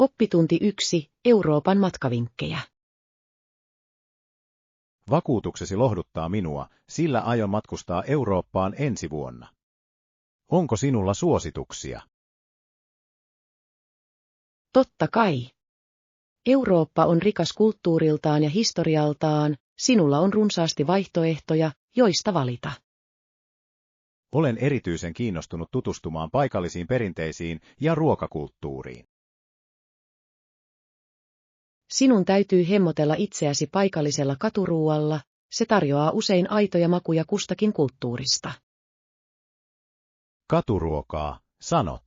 Oppitunti 1. Euroopan matkavinkkejä. Vakuutuksesi lohduttaa minua, sillä aion matkustaa Eurooppaan ensi vuonna. Onko sinulla suosituksia? Totta kai. Eurooppa on rikas kulttuuriltaan ja historialtaan, sinulla on runsaasti vaihtoehtoja, joista valita. Olen erityisen kiinnostunut tutustumaan paikallisiin perinteisiin ja ruokakulttuuriin. Sinun täytyy hemmotella itseäsi paikallisella katuruualla, se tarjoaa usein aitoja makuja kustakin kulttuurista. Katuruokaa, sanot.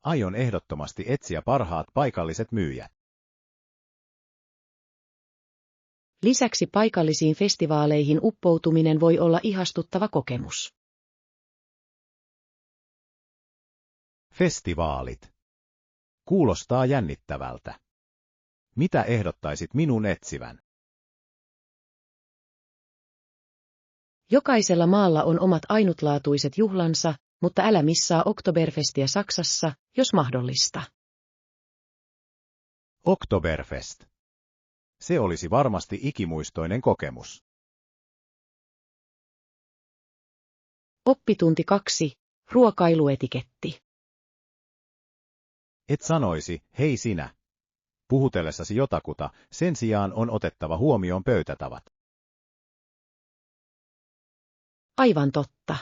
Aion ehdottomasti etsiä parhaat paikalliset myyjät. Lisäksi paikallisiin festivaaleihin uppoutuminen voi olla ihastuttava kokemus. Festivaalit. Kuulostaa jännittävältä. Mitä ehdottaisit minun etsivän? Jokaisella maalla on omat ainutlaatuiset juhlansa, mutta älä missaa Oktoberfestiä Saksassa, jos mahdollista. Oktoberfest. Se olisi varmasti ikimuistoinen kokemus. Oppitunti 2. Ruokailuetiketti. Et sanoisi, hei sinä. Puhutellessasi jotakuta, sen sijaan on otettava huomioon pöytätavat. Aivan totta.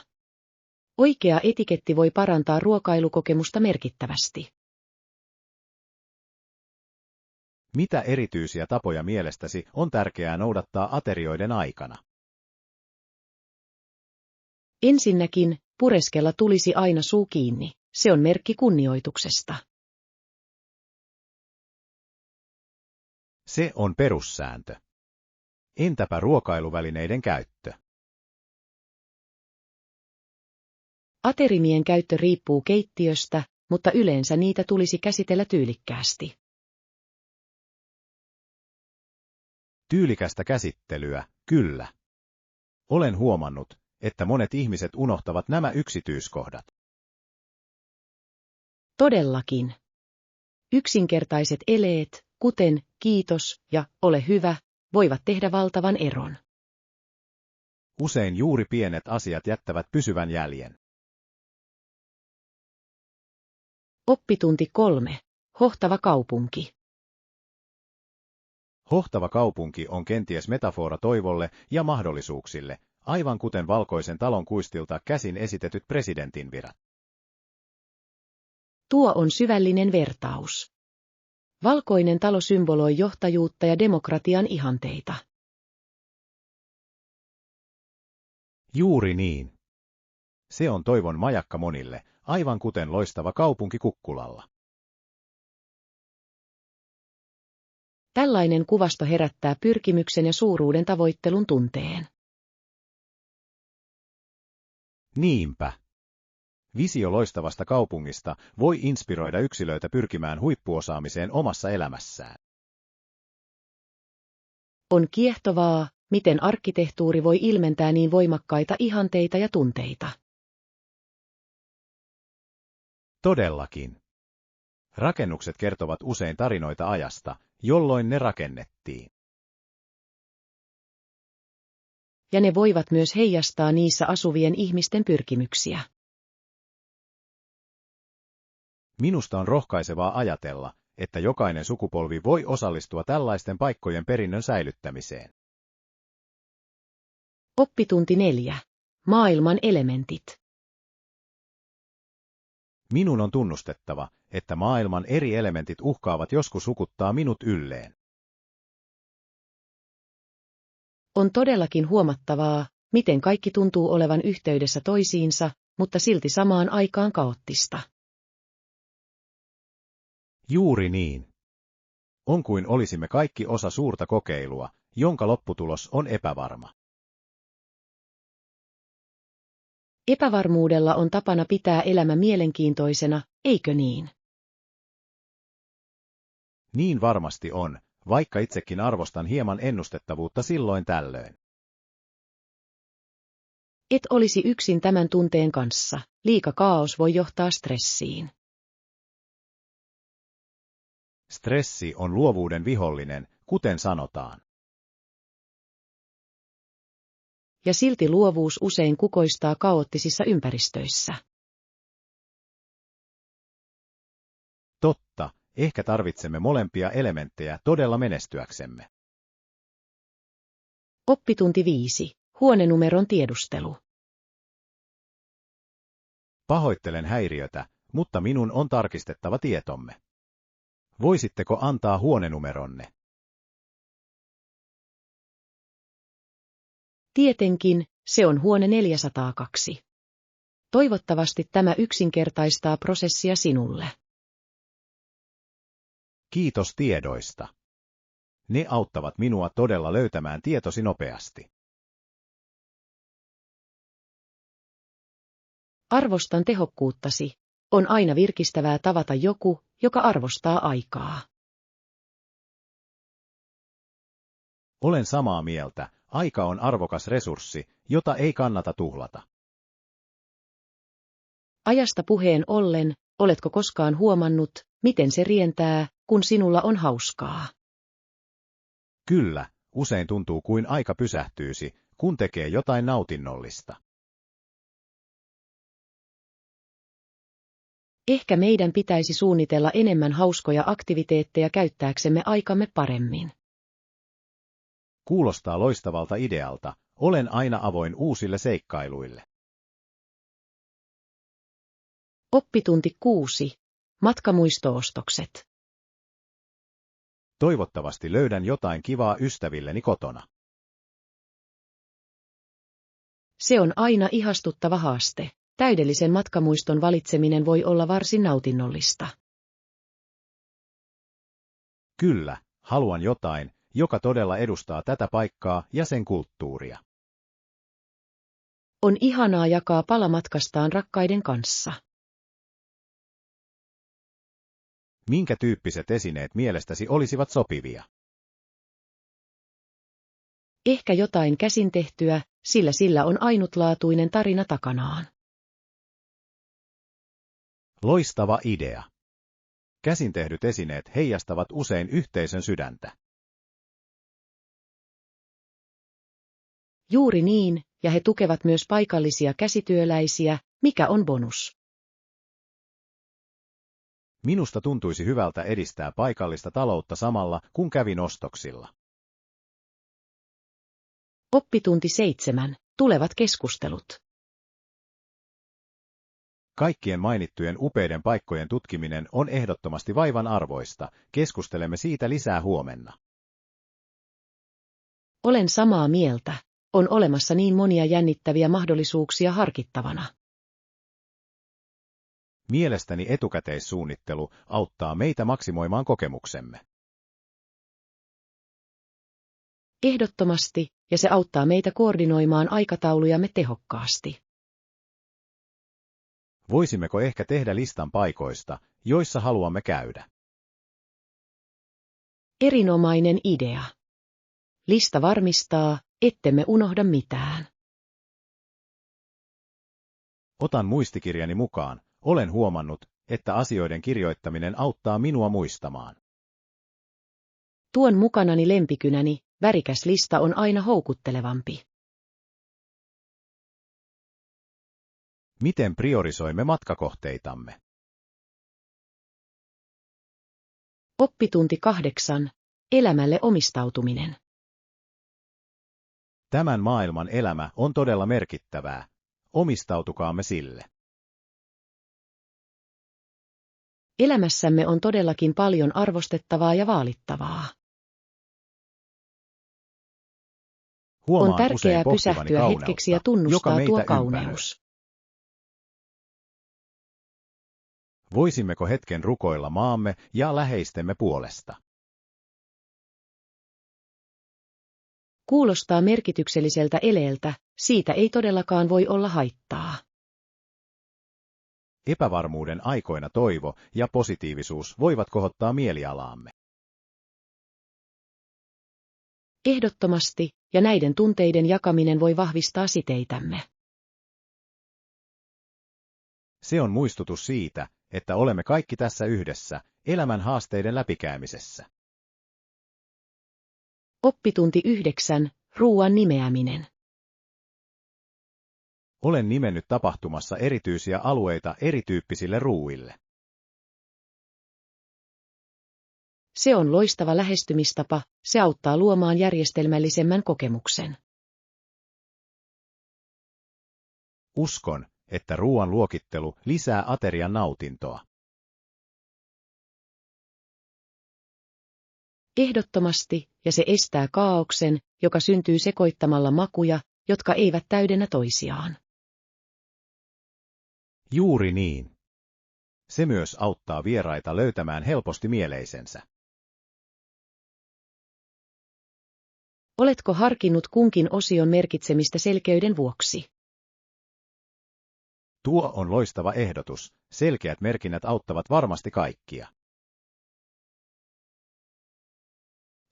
Oikea etiketti voi parantaa ruokailukokemusta merkittävästi. Mitä erityisiä tapoja mielestäsi on tärkeää noudattaa aterioiden aikana? Ensinnäkin, pureskella tulisi aina suu kiinni, se on merkki kunnioituksesta. Se on perussääntö. Entäpä ruokailuvälineiden käyttö? Aterimien käyttö riippuu keittiöstä, mutta yleensä niitä tulisi käsitellä tyylikkäästi. Tyylikästä käsittelyä, kyllä. Olen huomannut, että monet ihmiset unohtavat nämä yksityiskohdat. Todellakin. Yksinkertaiset eleet, kuten kiitos ja ole hyvä, voivat tehdä valtavan eron. Usein juuri pienet asiat jättävät pysyvän jäljen. Oppitunti 3. Hohtava kaupunki. Hohtava kaupunki on kenties metafora toivolle ja mahdollisuuksille, aivan kuten Valkoisen talon kuistilta käsin esitetyt presidentinvirat. Tuo on syvällinen vertaus. Valkoinen talo symboloi johtajuutta ja demokratian ihanteita. Juuri niin. Se on toivon majakka monille, aivan kuten loistava kaupunki kukkulalla. Tällainen kuvasto herättää pyrkimyksen ja suuruuden tavoittelun tunteen. Niinpä. Visio loistavasta kaupungista voi inspiroida yksilöitä pyrkimään huippuosaamiseen omassa elämässään. On kiehtovaa, miten arkkitehtuuri voi ilmentää niin voimakkaita ihanteita ja tunteita. Todellakin. Rakennukset kertovat usein tarinoita ajasta, jolloin ne rakennettiin. Ja ne voivat myös heijastaa niissä asuvien ihmisten pyrkimyksiä. Minusta on rohkaisevaa ajatella, että jokainen sukupolvi voi osallistua tällaisten paikkojen perinnön säilyttämiseen. Oppitunti 4. Maailman elementit. Minun on tunnustettava, että maailman eri elementit uhkaavat joskus hukuttaa minut ylleen. On todellakin huomattavaa, miten kaikki tuntuu olevan yhteydessä toisiinsa, mutta silti samaan aikaan kaoottista. Juuri niin. On kuin olisimme kaikki osa suurta kokeilua, jonka lopputulos on epävarma. Epävarmuudella on tapana pitää elämä mielenkiintoisena, eikö niin? Niin varmasti on, vaikka itsekin arvostan hieman ennustettavuutta silloin tällöin. Et olisi yksin tämän tunteen kanssa, liika kaos voi johtaa stressiin. Stressi on luovuuden vihollinen, kuten sanotaan. Ja silti luovuus usein kukoistaa kaoottisissa ympäristöissä. Totta, ehkä tarvitsemme molempia elementtejä todella menestyäksemme. Oppitunti 5. Huonenumeron tiedustelu. Pahoittelen häiriötä, mutta minun on tarkistettava tietomme. Voisitteko antaa huonenumeronne? Tietenkin, se on huone 402. Toivottavasti tämä yksinkertaistaa prosessia sinulle. Kiitos tiedoista. Ne auttavat minua todella löytämään tietosi nopeasti. Arvostan tehokkuuttasi. On aina virkistävää tavata joku, joka arvostaa aikaa. Olen samaa mieltä, aika on arvokas resurssi, jota ei kannata tuhlata. Ajasta puheen ollen, oletko koskaan huomannut, miten se rientää, kun sinulla on hauskaa? Kyllä, usein tuntuu kuin aika pysähtyisi, kun tekee jotain nautinnollista. Ehkä meidän pitäisi suunnitella enemmän hauskoja aktiviteetteja käyttääksemme aikamme paremmin. Kuulostaa loistavalta idealta, olen aina avoin uusille seikkailuille. Oppitunti 6. Matkamuisto-ostokset. Toivottavasti löydän jotain kivaa ystävilleni kotona. Se on aina ihastuttava haaste. Täydellisen matkamuiston valitseminen voi olla varsin nautinnollista. Kyllä, haluan jotain, joka todella edustaa tätä paikkaa ja sen kulttuuria. On ihanaa jakaa palamatkastaan rakkaiden kanssa. Minkä tyyppiset esineet mielestäsi olisivat sopivia? Ehkä jotain käsin tehtyä, sillä sillä on ainutlaatuinen tarina takanaan. Loistava idea. Käsin tehdyt esineet heijastavat usein yhteisön sydäntä. Juuri niin, ja he tukevat myös paikallisia käsityöläisiä, mikä on bonus. Minusta tuntuisi hyvältä edistää paikallista taloutta samalla, kun kävin ostoksilla. Oppitunti 7. Tulevat keskustelut. Kaikkien mainittujen upeiden paikkojen tutkiminen on ehdottomasti vaivan arvoista. Keskustelemme siitä lisää huomenna. Olen samaa mieltä. On olemassa niin monia jännittäviä mahdollisuuksia harkittavana. Mielestäni etukäteissuunnittelu auttaa meitä maksimoimaan kokemuksemme. Ehdottomasti, ja se auttaa meitä koordinoimaan aikataulujamme tehokkaasti. Voisimmeko ehkä tehdä listan paikoista, joissa haluamme käydä? Erinomainen idea. Lista varmistaa, ettemme unohda mitään. Otan muistikirjani mukaan. Olen huomannut, että asioiden kirjoittaminen auttaa minua muistamaan. Tuon mukanani lempikynäni, värikäs lista on aina houkuttelevampi. Miten priorisoimme matkakohteitamme? Oppitunti 8. Elämälle omistautuminen. Tämän maailman elämä on todella merkittävää. Omistautukaamme sille. Elämässämme on todellakin paljon arvostettavaa ja vaalittavaa. Huomaan on tärkeää usein pohtivani pysähtyä kauneutta, hetkeksi ja joka tunnustaa meitä tuo ympäröi. kauneus. Voisimmeko hetken rukoilla maamme ja läheistemme puolesta? Kuulostaa merkitykselliseltä eleeltä, siitä ei todellakaan voi olla haittaa. Epävarmuuden aikoina toivo ja positiivisuus voivat kohottaa mielialaamme. Ehdottomasti, ja näiden tunteiden jakaminen voi vahvistaa siteitämme. Se on muistutus siitä, että olemme kaikki tässä yhdessä, elämän haasteiden läpikäymisessä. Oppitunti 9. Ruuan nimeäminen. Olen nimennyt tapahtumassa erityisiä alueita erityyppisille ruuille. Se on loistava lähestymistapa, se auttaa luomaan järjestelmällisemmän kokemuksen. Uskon, että ruuan luokittelu lisää aterian nautintoa. Ehdottomasti, ja se estää kaaoksen, joka syntyy sekoittamalla makuja, jotka eivät täydennä toisiaan. Juuri niin. Se myös auttaa vieraita löytämään helposti mieleisensä. Oletko harkinnut kunkin osion merkitsemistä selkeyden vuoksi? Tuo on loistava ehdotus. Selkeät merkinnät auttavat varmasti kaikkia.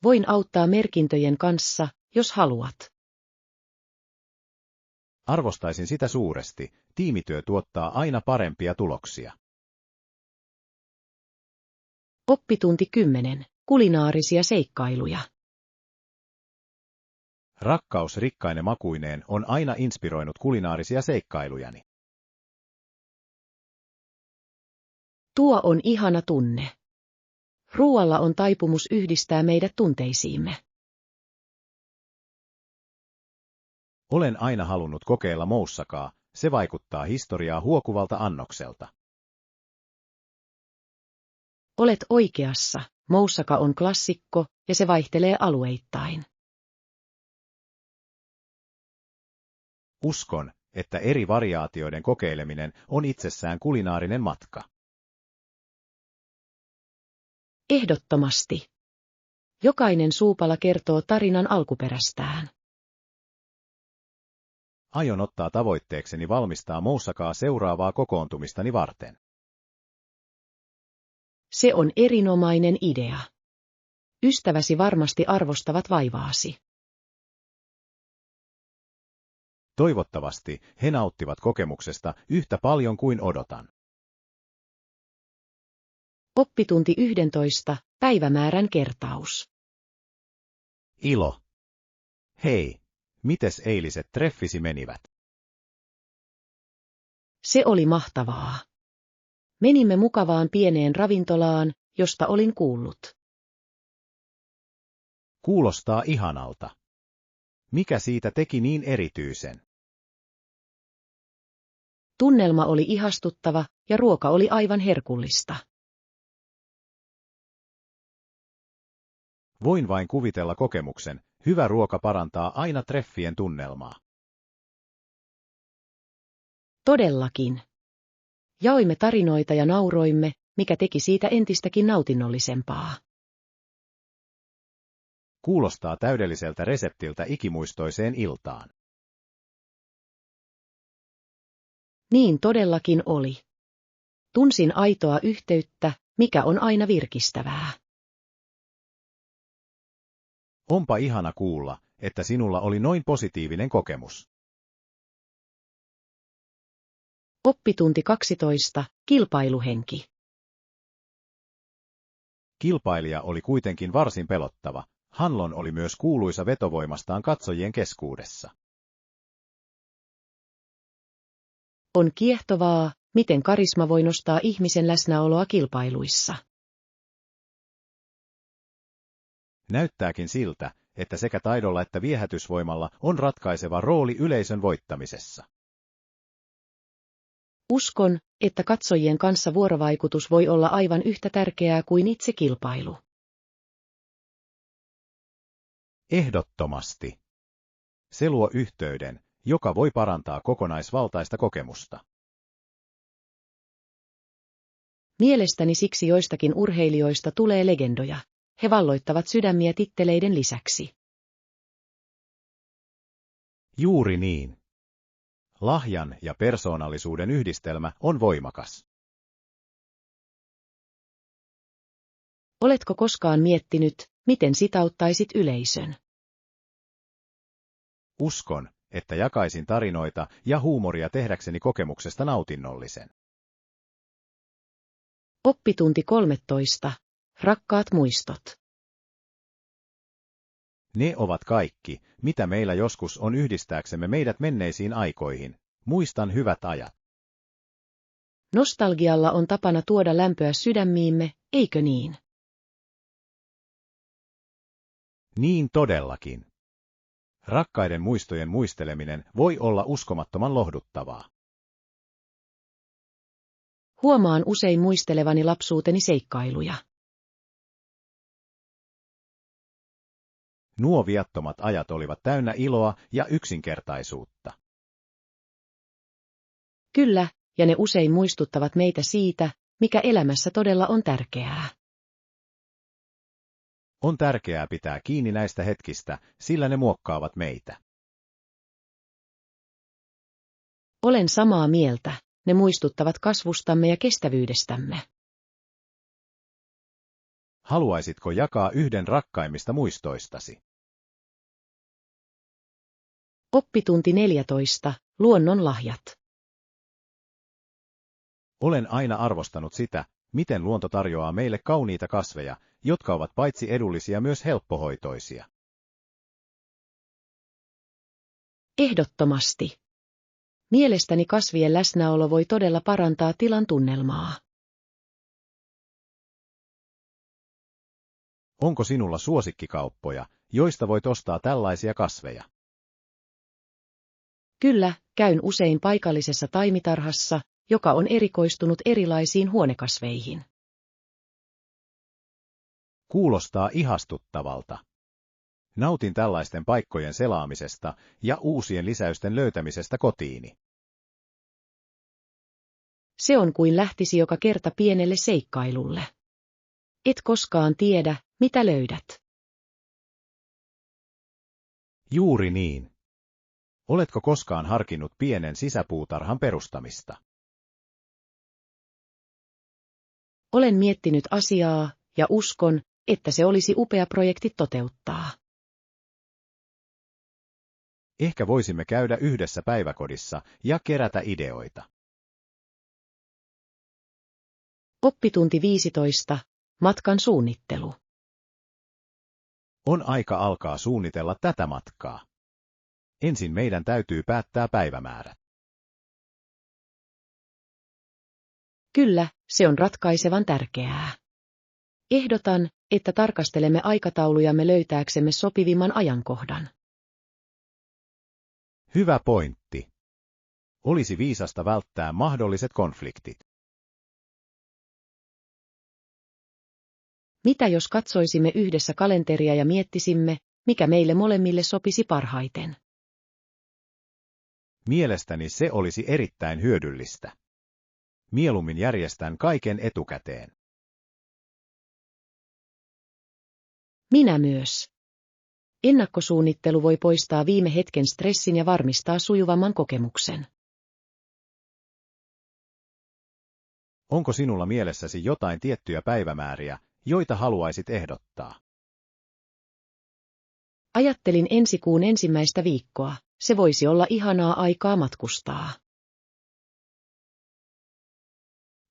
Voin auttaa merkintöjen kanssa, jos haluat. Arvostaisin sitä suuresti. Tiimityö tuottaa aina parempia tuloksia. Oppitunti 10. Kulinaarisia seikkailuja. Rakkaus rikkaine makuineen on aina inspiroinut kulinaarisia seikkailujani. Tuo on ihana tunne. Ruualla on taipumus yhdistää meidät tunteisiimme. Olen aina halunnut kokeilla moussakaa, se vaikuttaa historiaa huokuvalta annokselta. Olet oikeassa, moussaka on klassikko, ja se vaihtelee alueittain. Uskon, että eri variaatioiden kokeileminen on itsessään kulinaarinen matka. Ehdottomasti. Jokainen suupala kertoo tarinan alkuperästään. Aion ottaa tavoitteekseni valmistaa moussakaa seuraavaa kokoontumistani varten. Se on erinomainen idea. Ystäväsi varmasti arvostavat vaivaasi. Toivottavasti he nauttivat kokemuksesta yhtä paljon kuin odotan. Oppitunti 11. Päivämäärän kertaus. Ilo. Hei, mites eiliset treffisi menivät? Se oli mahtavaa. Menimme mukavaan pieneen ravintolaan, josta olin kuullut. Kuulostaa ihanalta. Mikä siitä teki niin erityisen? Tunnelma oli ihastuttava ja ruoka oli aivan herkullista. Voin vain kuvitella kokemuksen. Hyvä ruoka parantaa aina treffien tunnelmaa. Todellakin. Jaoimme tarinoita ja nauroimme, mikä teki siitä entistäkin nautinnollisempaa. Kuulostaa täydelliseltä reseptiltä ikimuistoiseen iltaan. Niin todellakin oli. Tunsin aitoa yhteyttä, mikä on aina virkistävää. Onpa ihana kuulla, että sinulla oli noin positiivinen kokemus. Oppitunti 12. Kilpailuhenki. Kilpailija oli kuitenkin varsin pelottava. Hanlon oli myös kuuluisa vetovoimastaan katsojien keskuudessa. On kiehtovaa, miten karisma voi nostaa ihmisen läsnäoloa kilpailuissa. Näyttääkin siltä, että sekä taidolla että viehätysvoimalla on ratkaiseva rooli yleisön voittamisessa. Uskon, että katsojien kanssa vuorovaikutus voi olla aivan yhtä tärkeää kuin itse kilpailu. Ehdottomasti. Se luo yhteyden, joka voi parantaa kokonaisvaltaista kokemusta. Mielestäni siksi joistakin urheilijoista tulee legendoja. He valloittavat sydämiä titteleiden lisäksi. Juuri niin. Lahjan ja persoonallisuuden yhdistelmä on voimakas. Oletko koskaan miettinyt, miten sitauttaisit yleisön? Uskon, että jakaisin tarinoita ja huumoria tehdäkseni kokemuksesta nautinnollisen. Oppitunti 13. Rakkaat muistot. Ne ovat kaikki, mitä meillä joskus on yhdistääksemme meidät menneisiin aikoihin. Muistan hyvät ajat. Nostalgialla on tapana tuoda lämpöä sydämiimme, eikö niin? Niin todellakin. Rakkaiden muistojen muisteleminen voi olla uskomattoman lohduttavaa. Huomaan usein muistelevani lapsuuteni seikkailuja. Nuo viattomat ajat olivat täynnä iloa ja yksinkertaisuutta. Kyllä, ja ne usein muistuttavat meitä siitä, mikä elämässä todella on tärkeää. On tärkeää pitää kiinni näistä hetkistä, sillä ne muokkaavat meitä. Olen samaa mieltä, ne muistuttavat kasvustamme ja kestävyydestämme. Haluaisitko jakaa yhden rakkaimmista muistoistasi? Oppitunti 14. Luonnon lahjat. Olen aina arvostanut sitä, miten luonto tarjoaa meille kauniita kasveja, jotka ovat paitsi edullisia myös helppohoitoisia. Ehdottomasti. Mielestäni kasvien läsnäolo voi todella parantaa tilan tunnelmaa. Onko sinulla suosikkikauppoja, joista voit ostaa tällaisia kasveja? Kyllä, käyn usein paikallisessa taimitarhassa, joka on erikoistunut erilaisiin huonekasveihin. Kuulostaa ihastuttavalta. Nautin tällaisten paikkojen selaamisesta ja uusien lisäysten löytämisestä kotiini. Se on kuin lähtisi joka kerta pienelle seikkailulle. Et koskaan tiedä, mitä löydät. Juuri niin. Oletko koskaan harkinnut pienen sisäpuutarhan perustamista? Olen miettinyt asiaa, ja uskon, että se olisi upea projekti toteuttaa. Ehkä voisimme käydä yhdessä päiväkodissa ja kerätä ideoita. Oppitunti 15. Matkan suunnittelu. On aika alkaa suunnitella tätä matkaa. Ensin meidän täytyy päättää päivämäärä. Kyllä, se on ratkaisevan tärkeää. Ehdotan, että tarkastelemme aikataulujamme löytääksemme sopivimman ajankohdan. Hyvä pointti. Olisi viisasta välttää mahdolliset konfliktit. Mitä jos katsoisimme yhdessä kalenteria ja miettisimme, mikä meille molemmille sopisi parhaiten? Mielestäni se olisi erittäin hyödyllistä. Mieluummin järjestän kaiken etukäteen. Minä myös. Ennakkosuunnittelu voi poistaa viime hetken stressin ja varmistaa sujuvamman kokemuksen. Onko sinulla mielessäsi jotain tiettyjä päivämääriä, joita haluaisit ehdottaa? Ajattelin ensi kuun ensimmäistä viikkoa, se voisi olla ihanaa aikaa matkustaa.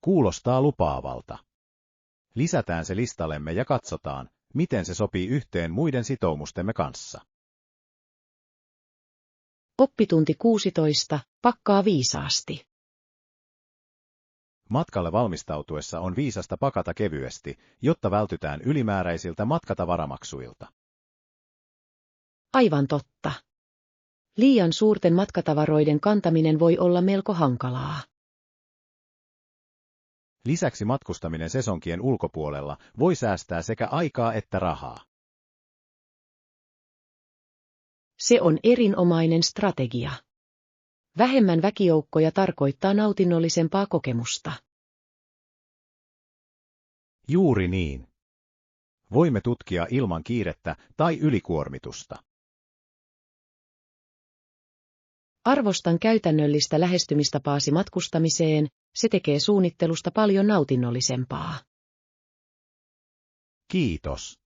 Kuulostaa lupaavalta. Lisätään se listallemme ja katsotaan, miten se sopii yhteen muiden sitoumustemme kanssa. Oppitunti 16. Pakkaa viisaasti. Matkalle valmistautuessa on viisasta pakata kevyesti, jotta vältytään ylimääräisiltä matkatavaramaksuilta. Aivan totta. Liian suurten matkatavaroiden kantaminen voi olla melko hankalaa. Lisäksi matkustaminen sesonkien ulkopuolella voi säästää sekä aikaa että rahaa. Se on erinomainen strategia. Vähemmän väkijoukkoja tarkoittaa nautinnollisempaa kokemusta. Juuri niin. Voimme tutkia ilman kiirettä tai ylikuormitusta. Arvostan käytännöllistä lähestymistapaasi matkustamiseen, se tekee suunnittelusta paljon nautinnollisempaa. Kiitos.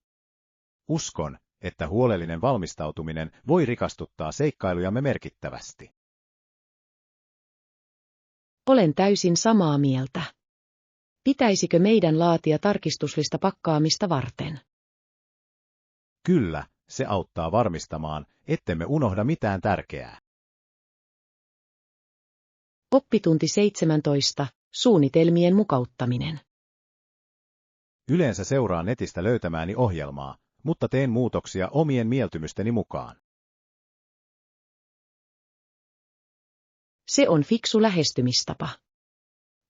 Uskon, että huolellinen valmistautuminen voi rikastuttaa seikkailujamme merkittävästi. Olen täysin samaa mieltä. Pitäisikö meidän laatia tarkistuslista pakkaamista varten? Kyllä, se auttaa varmistamaan, ettemme unohda mitään tärkeää. Oppitunti 17. Suunnitelmien mukauttaminen. Yleensä seuraan netistä löytämääni ohjelmaa, mutta teen muutoksia omien mieltymysteni mukaan. Se on fiksu lähestymistapa.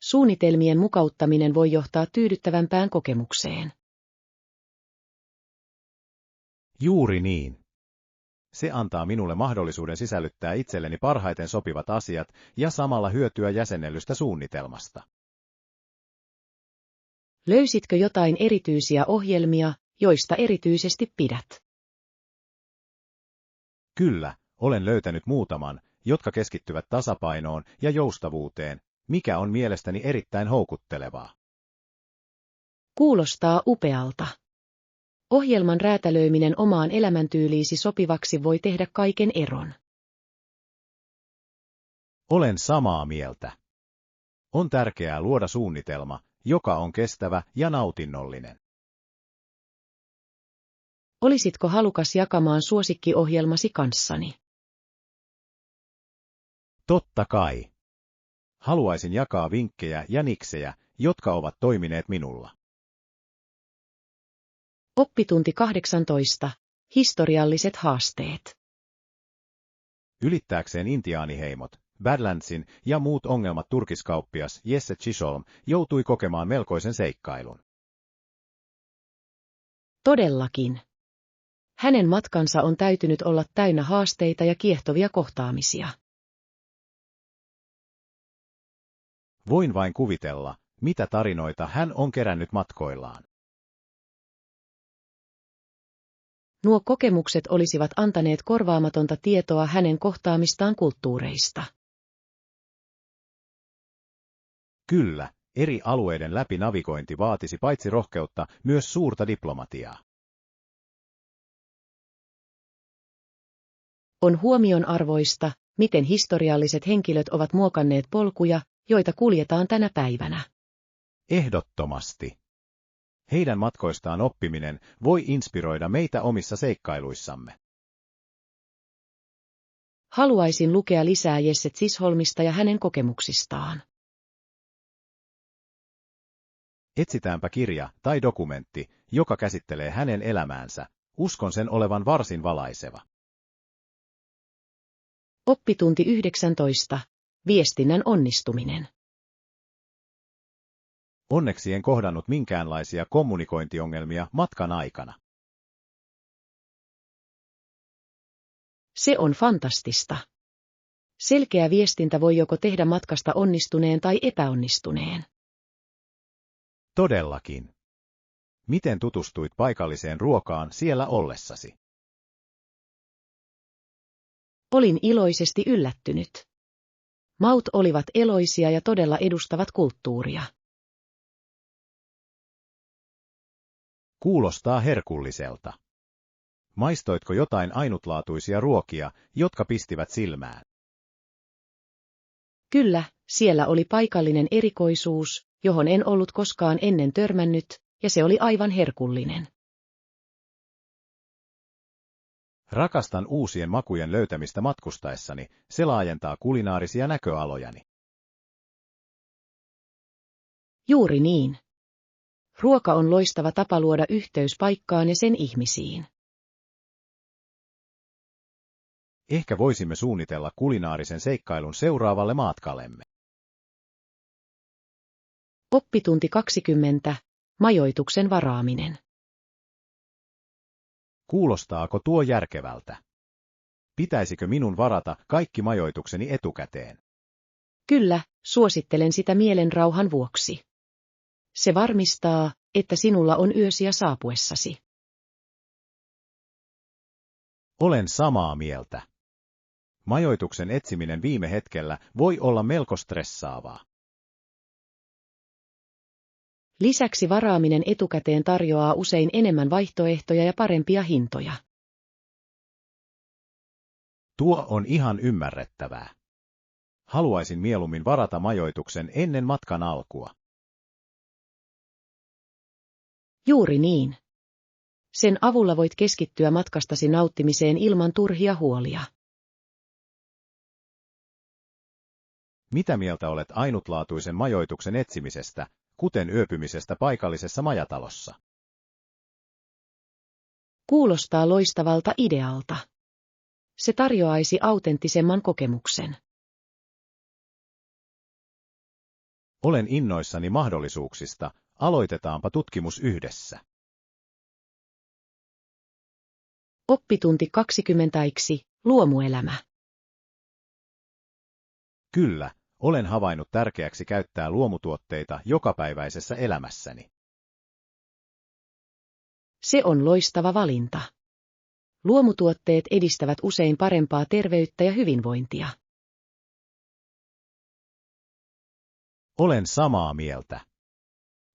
Suunnitelmien mukauttaminen voi johtaa tyydyttävämpään kokemukseen. Juuri niin. Se antaa minulle mahdollisuuden sisällyttää itselleni parhaiten sopivat asiat ja samalla hyötyä jäsennellystä suunnitelmasta. Löysitkö jotain erityisiä ohjelmia, joista erityisesti pidät? Kyllä, olen löytänyt muutaman, jotka keskittyvät tasapainoon ja joustavuuteen, mikä on mielestäni erittäin houkuttelevaa. Kuulostaa upealta. Ohjelman räätälöiminen omaan elämäntyyliisi sopivaksi voi tehdä kaiken eron. Olen samaa mieltä. On tärkeää luoda suunnitelma, joka on kestävä ja nautinnollinen. Olisitko halukas jakamaan suosikkiohjelmasi kanssani? Totta kai. Haluaisin jakaa vinkkejä ja niksejä, jotka ovat toimineet minulla. Oppitunti 18. Historialliset haasteet. Ylittääkseen intiaaniheimot, Badlandsin ja muut ongelmat turkiskauppias Jesse Chisholm joutui kokemaan melkoisen seikkailun. Todellakin. Hänen matkansa on täytynyt olla täynnä haasteita ja kiehtovia kohtaamisia. Voin vain kuvitella, mitä tarinoita hän on kerännyt matkoillaan. Nuo kokemukset olisivat antaneet korvaamatonta tietoa hänen kohtaamistaan kulttuureista. Kyllä, eri alueiden läpi navigointi vaatisi paitsi rohkeutta, myös suurta diplomatiaa. On huomionarvoista, miten historialliset henkilöt ovat muokanneet polkuja, joita kuljetaan tänä päivänä. Ehdottomasti. Heidän matkoistaan oppiminen voi inspiroida meitä omissa seikkailuissamme. Haluaisin lukea lisää Jesse Chisholmista ja hänen kokemuksistaan. Etsitäänpä kirja tai dokumentti, joka käsittelee hänen elämäänsä. Uskon sen olevan varsin valaiseva. Oppitunti 19. Viestinnän onnistuminen. Onneksi en kohdannut minkäänlaisia kommunikointiongelmia matkan aikana. Se on fantastista. Selkeä viestintä voi joko tehdä matkasta onnistuneen tai epäonnistuneen. Todellakin. Miten tutustuit paikalliseen ruokaan siellä ollessasi? Olin iloisesti yllättynyt. Maut olivat eloisia ja todella edustavat kulttuuria. Kuulostaa herkulliselta. Maistoitko jotain ainutlaatuisia ruokia, jotka pistivät silmään? Kyllä, siellä oli paikallinen erikoisuus, johon en ollut koskaan ennen törmännyt, ja se oli aivan herkullinen. Rakastan uusien makujen löytämistä matkustaessani, se laajentaa kulinaarisia näköalojani. Juuri niin. Ruoka on loistava tapa luoda yhteys paikkaan ja sen ihmisiin. Ehkä voisimme suunnitella kulinaarisen seikkailun seuraavalle matkallemme. Oppitunti 20. Majoituksen varaaminen. Kuulostaako tuo järkevältä? Pitäisikö minun varata kaikki majoitukseni etukäteen? Kyllä, suosittelen sitä mielenrauhan vuoksi. Se varmistaa, että sinulla on yösiä saapuessasi. Olen samaa mieltä. Majoituksen etsiminen viime hetkellä voi olla melko stressaavaa. Lisäksi varaaminen etukäteen tarjoaa usein enemmän vaihtoehtoja ja parempia hintoja. Tuo on ihan ymmärrettävää. Haluaisin mieluummin varata majoituksen ennen matkan alkua. Juuri niin. Sen avulla voit keskittyä matkastasi nauttimiseen ilman turhia huolia. Mitä mieltä olet ainutlaatuisen majoituksen etsimisestä, kuten yöpymisestä paikallisessa majatalossa? Kuulostaa loistavalta idealta. Se tarjoaisi autenttisemman kokemuksen. Olen innoissani mahdollisuuksista, aloitetaanpa tutkimus yhdessä. Oppitunti 20. Luomuelämä. Kyllä, olen havainnut tärkeäksi käyttää luomutuotteita jokapäiväisessä elämässäni. Se on loistava valinta. Luomutuotteet edistävät usein parempaa terveyttä ja hyvinvointia. Olen samaa mieltä.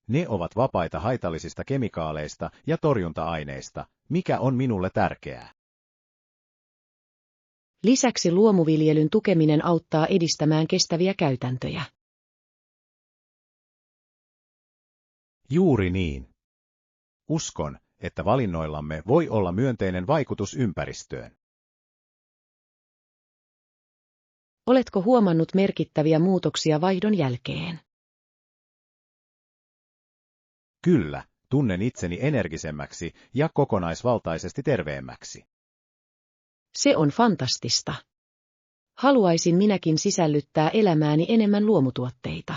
Ne ovat vapaita haitallisista kemikaaleista ja torjunta-aineista, mikä on minulle tärkeää. Lisäksi luomuviljelyn tukeminen auttaa edistämään kestäviä käytäntöjä. Juuri niin. Uskon, että valinnoillamme voi olla myönteinen vaikutus ympäristöön. Oletko huomannut merkittäviä muutoksia vaihdon jälkeen? Kyllä, tunnen itseni energisemmäksi ja kokonaisvaltaisesti terveemmäksi. Se on fantastista. Haluaisin minäkin sisällyttää elämääni enemmän luomutuotteita.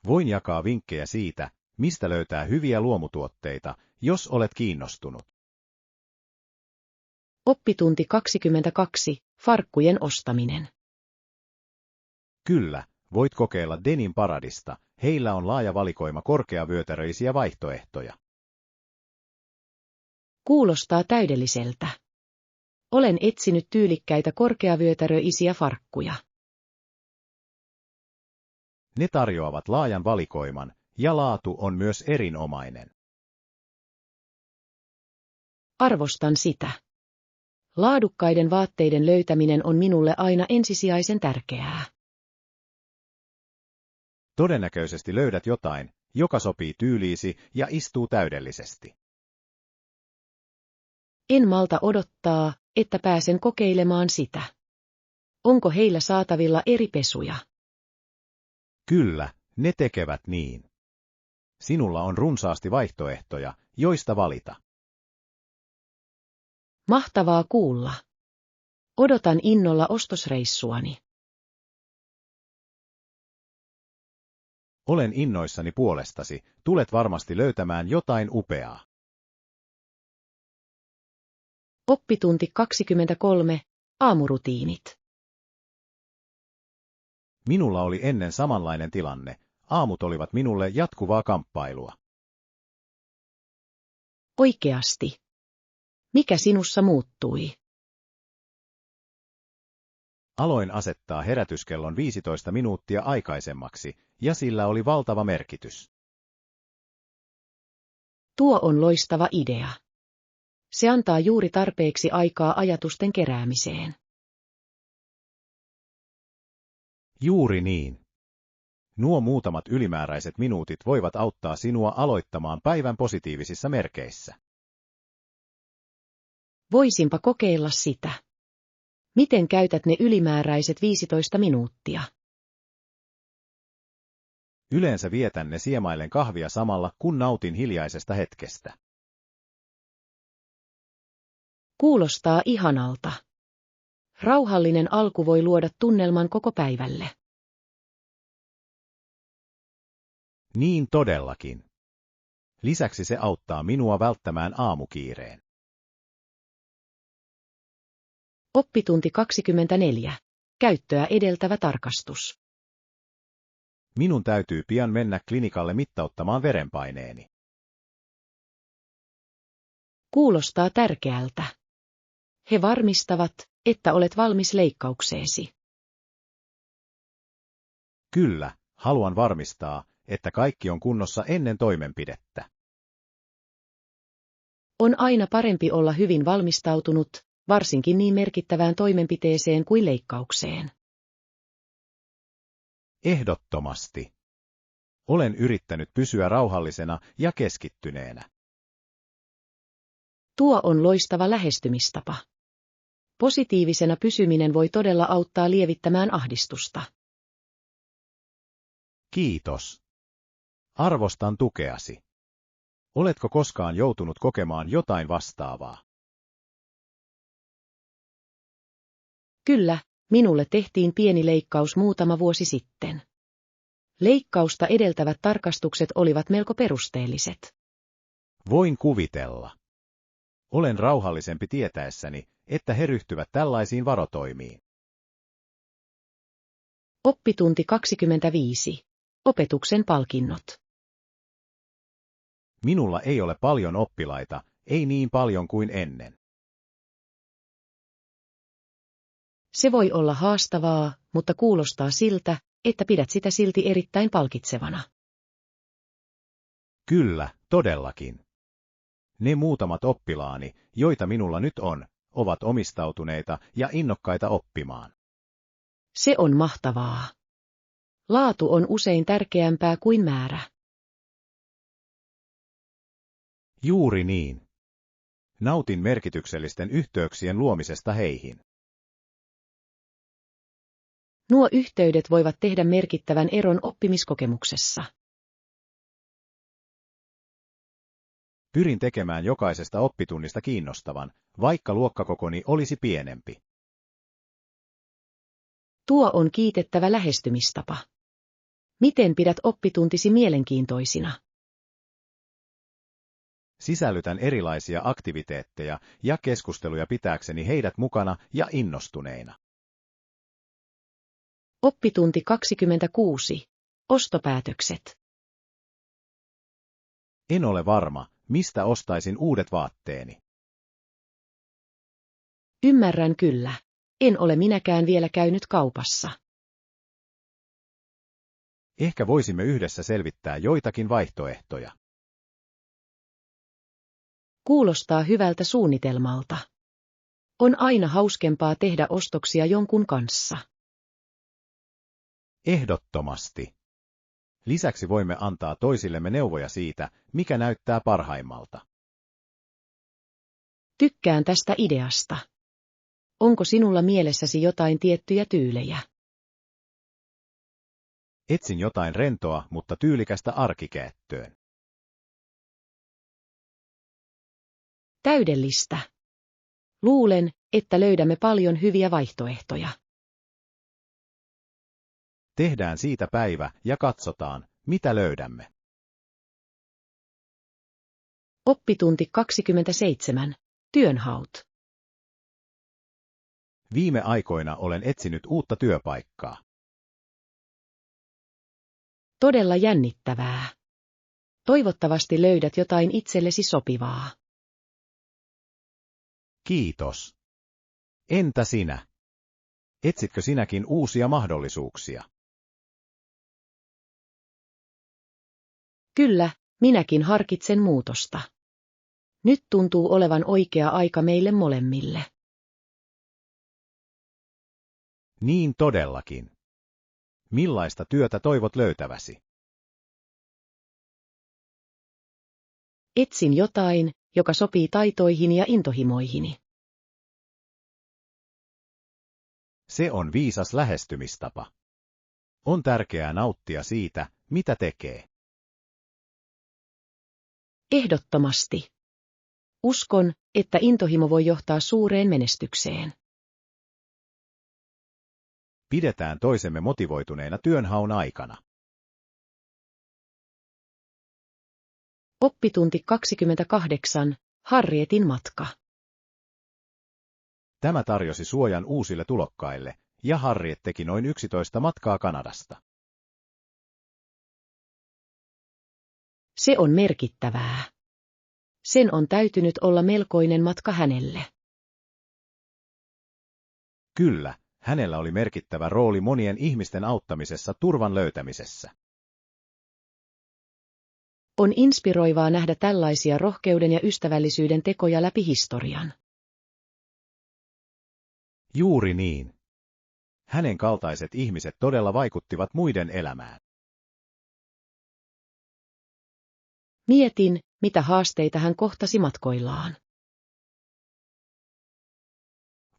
Voin jakaa vinkkejä siitä, mistä löytää hyviä luomutuotteita, jos olet kiinnostunut. Oppitunti 22. Farkkujen ostaminen. Kyllä, voit kokeilla Denin Paradista, heillä on laaja valikoima korkeavyötäröisiä vaihtoehtoja. Kuulostaa täydelliseltä. Olen etsinyt tyylikkäitä korkeavyötäröisiä farkkuja. Ne tarjoavat laajan valikoiman, ja laatu on myös erinomainen. Arvostan sitä. Laadukkaiden vaatteiden löytäminen on minulle aina ensisijaisen tärkeää. Todennäköisesti löydät jotain, joka sopii tyyliisi ja istuu täydellisesti. En malta odottaa, että pääsen kokeilemaan sitä. Onko heillä saatavilla eri pesuja? Kyllä, ne tekevät niin. Sinulla on runsaasti vaihtoehtoja, joista valita. Mahtavaa kuulla. Odotan innolla ostosreissuani. Olen innoissani puolestasi, tulet varmasti löytämään jotain upeaa. Oppitunti 23. Aamurutiinit. Minulla oli ennen samanlainen tilanne, aamut olivat minulle jatkuvaa kamppailua. Oikeasti. Mikä sinussa muuttui? Aloin asettaa herätyskellon 15 minuuttia aikaisemmaksi, ja sillä oli valtava merkitys. Tuo on loistava idea. Se antaa juuri tarpeeksi aikaa ajatusten keräämiseen. Juuri niin. Nuo muutamat ylimääräiset minuutit voivat auttaa sinua aloittamaan päivän positiivisissa merkeissä. Voisinpa kokeilla sitä. Miten käytät ne ylimääräiset 15 minuuttia? Yleensä vietän ne siemaillen kahvia samalla, kun nautin hiljaisesta hetkestä. Kuulostaa ihanalta. Rauhallinen alku voi luoda tunnelman koko päivälle. Niin todellakin. Lisäksi se auttaa minua välttämään aamukiireen. Oppitunti 24. Käyttöä edeltävä tarkastus. Minun täytyy pian mennä klinikalle mittauttamaan verenpaineeni. Kuulostaa tärkeältä. He varmistavat, että olet valmis leikkaukseesi. Kyllä, haluan varmistaa, että kaikki on kunnossa ennen toimenpidettä. On aina parempi olla hyvin valmistautunut, varsinkin niin merkittävään toimenpiteeseen kuin leikkaukseen. Ehdottomasti. Olen yrittänyt pysyä rauhallisena ja keskittyneenä. Tuo on loistava lähestymistapa. Positiivisena pysyminen voi todella auttaa lievittämään ahdistusta. Kiitos. Arvostan tukeasi. Oletko koskaan joutunut kokemaan jotain vastaavaa? Kyllä, minulle tehtiin pieni leikkaus muutama vuosi sitten. Leikkausta edeltävät tarkastukset olivat melko perusteelliset. Voin kuvitella. Olen rauhallisempi tietäessäni, että he ryhtyvät tällaisiin varotoimiin. Oppitunti 25. Opetuksen palkinnot. Minulla ei ole paljon oppilaita, ei niin paljon kuin ennen. Se voi olla haastavaa, mutta kuulostaa siltä, että pidät sitä silti erittäin palkitsevana. Kyllä, todellakin. Ne muutamat oppilaani, joita minulla nyt on, ovat omistautuneita ja innokkaita oppimaan. Se on mahtavaa. Laatu on usein tärkeämpää kuin määrä. Juuri niin. Nautin merkityksellisten yhteyksien luomisesta heihin. Nuo yhteydet voivat tehdä merkittävän eron oppimiskokemuksessa. Pyrin tekemään jokaisesta oppitunnista kiinnostavan, vaikka luokkakokoni olisi pienempi. Tuo on kiitettävä lähestymistapa. Miten pidät oppituntisi mielenkiintoisina? Sisällytän erilaisia aktiviteetteja ja keskusteluja pitääkseni heidät mukana ja innostuneina. Oppitunti 26. Ostopäätökset. En ole varma, mistä ostaisin uudet vaatteeni. Ymmärrän kyllä. En ole minäkään vielä käynyt kaupassa. Ehkä voisimme yhdessä selvittää joitakin vaihtoehtoja. Kuulostaa hyvältä suunnitelmalta. On aina hauskempaa tehdä ostoksia jonkun kanssa. Ehdottomasti. Lisäksi voimme antaa toisillemme neuvoja siitä, mikä näyttää parhaimmalta. Tykkään tästä ideasta. Onko sinulla mielessäsi jotain tiettyjä tyylejä? Etsin jotain rentoa, mutta tyylikästä arkikäyttöön. Täydellistä. Luulen, että löydämme paljon hyviä vaihtoehtoja. Tehdään siitä päivä ja katsotaan, mitä löydämme. Oppitunti 27. Työnhaut. Viime aikoina olen etsinyt uutta työpaikkaa. Todella jännittävää. Toivottavasti löydät jotain itsellesi sopivaa. Kiitos. Entä sinä? Etsitkö sinäkin uusia mahdollisuuksia? Kyllä, minäkin harkitsen muutosta. Nyt tuntuu olevan oikea aika meille molemmille. Niin todellakin. Millaista työtä toivot löytäväsi? Etsin jotain, joka sopii taitoihini ja intohimoihini. Se on viisas lähestymistapa. On tärkeää nauttia siitä, mitä tekee. Ehdottomasti. Uskon, että intohimo voi johtaa suureen menestykseen. Pidetään toisemme motivoituneena työnhaun aikana. Oppitunti 28. Harrietin matka. Tämä tarjosi suojan uusille tulokkaille, ja Harriet teki noin 11 matkaa Kanadasta. Se on merkittävää. Sen on täytynyt olla melkoinen matka hänelle. Kyllä, hänellä oli merkittävä rooli monien ihmisten auttamisessa turvan löytämisessä. On inspiroivaa nähdä tällaisia rohkeuden ja ystävällisyyden tekoja läpi historian. Juuri niin. Hänen kaltaiset ihmiset todella vaikuttivat muiden elämään. Mietin, mitä haasteita hän kohtasi matkoillaan.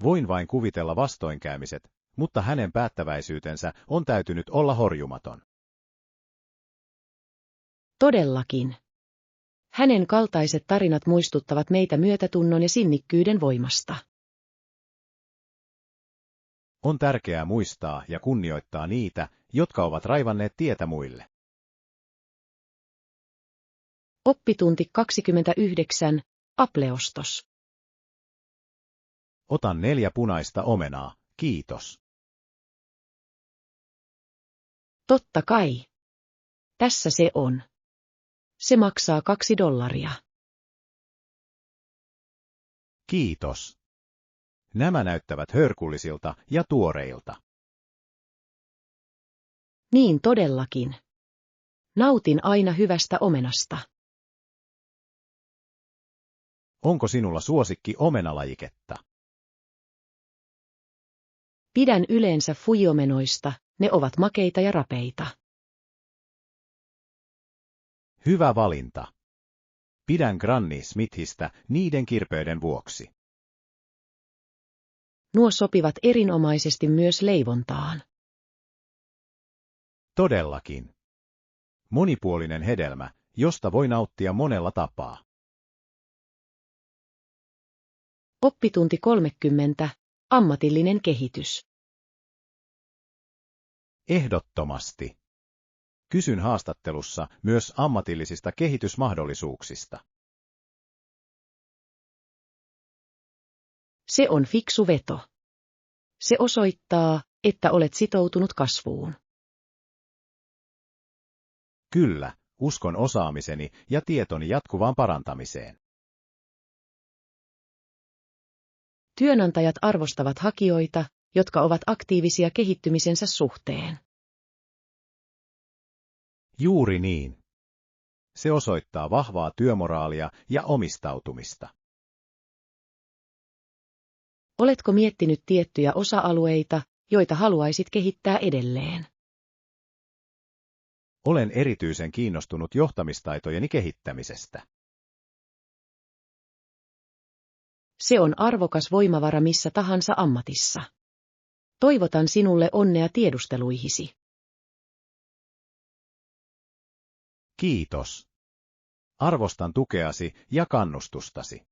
Voin vain kuvitella vastoinkäymiset, mutta hänen päättäväisyytensä on täytynyt olla horjumaton. Todellakin. Hänen kaltaiset tarinat muistuttavat meitä myötätunnon ja sinnikkyyden voimasta. On tärkeää muistaa ja kunnioittaa niitä, jotka ovat raivanneet tietä muille. Oppitunti 29. Apleostos. Otan 4 punaista omenaa, kiitos. Totta kai. Tässä se on. Se maksaa $2. Kiitos. Nämä näyttävät herkullisilta ja tuoreilta. Niin todellakin. Nautin aina hyvästä omenasta. Onko sinulla suosikki omenalajiketta? Pidän yleensä fujiomenoista, ne ovat makeita ja rapeita. Hyvä valinta. Pidän Granny Smithistä niiden kirpeyden vuoksi. Nuo sopivat erinomaisesti myös leivontaan. Todellakin. Monipuolinen hedelmä, josta voi nauttia monella tapaa. Oppitunti 30. Ammatillinen kehitys. Ehdottomasti. Kysyn haastattelussa myös ammatillisista kehitysmahdollisuuksista. Se on fiksu veto. Se osoittaa, että olet sitoutunut kasvuun. Kyllä, uskon osaamiseni ja tietoni jatkuvaan parantamiseen. Työnantajat arvostavat hakijoita, jotka ovat aktiivisia kehittymisensä suhteen. Juuri niin. Se osoittaa vahvaa työmoraalia ja omistautumista. Oletko miettinyt tiettyjä osa-alueita, joita haluaisit kehittää edelleen? Olen erityisen kiinnostunut johtamistaitojeni kehittämisestä. Se on arvokas voimavara missä tahansa ammatissa. Toivotan sinulle onnea tiedusteluihisi. Kiitos. Arvostan tukeasi ja kannustustasi.